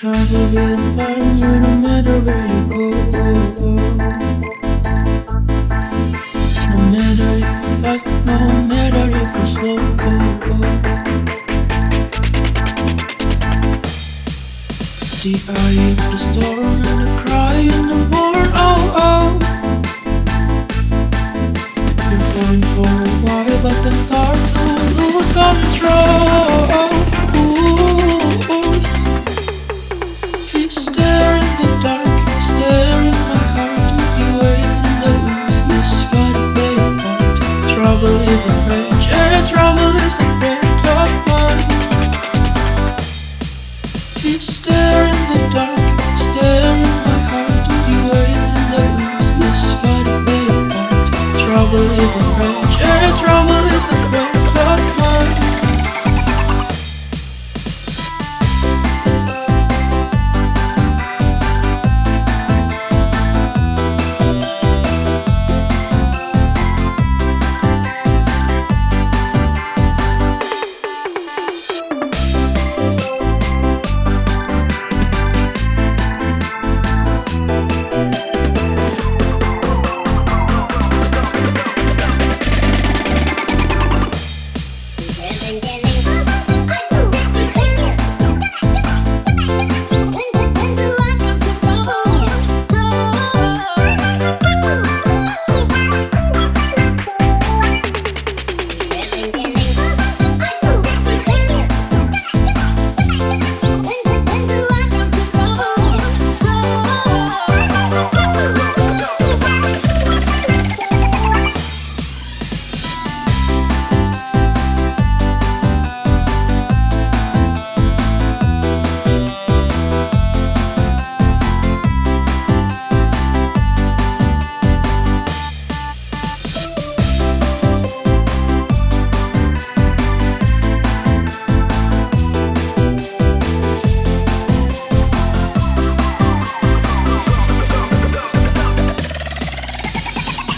Trouble will find you no matter where you go. No matter if you're fast, no matter if you're slow. The eye of the storm and the cry in the morn. You're flying for a while, but then start to lose control. Please stare in the dark, stare in my heart. He waits in the woods, he's gotta play a part. Trouble is a friend, yeah, trouble is a friend of mine. Please stare in the dark, stare in my heart. He waits in the woods, he's gotta play a part. Trouble is a friend, yeah, trouble is a friend of mine.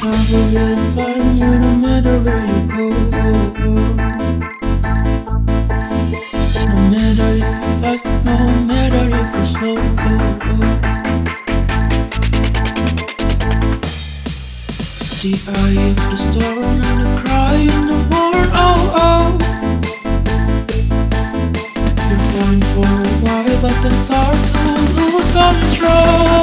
Trouble will find you no matter where you go. No matter if you're fast, no matter if you're slow. The eye of the storm and the cry in the morn. You're flying for a while, but then start to lose control.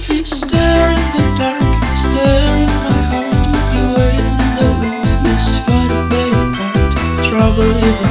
Please stare in the dark, stare in my heart. He waits in the woods, he's gotta play a part. Trouble is a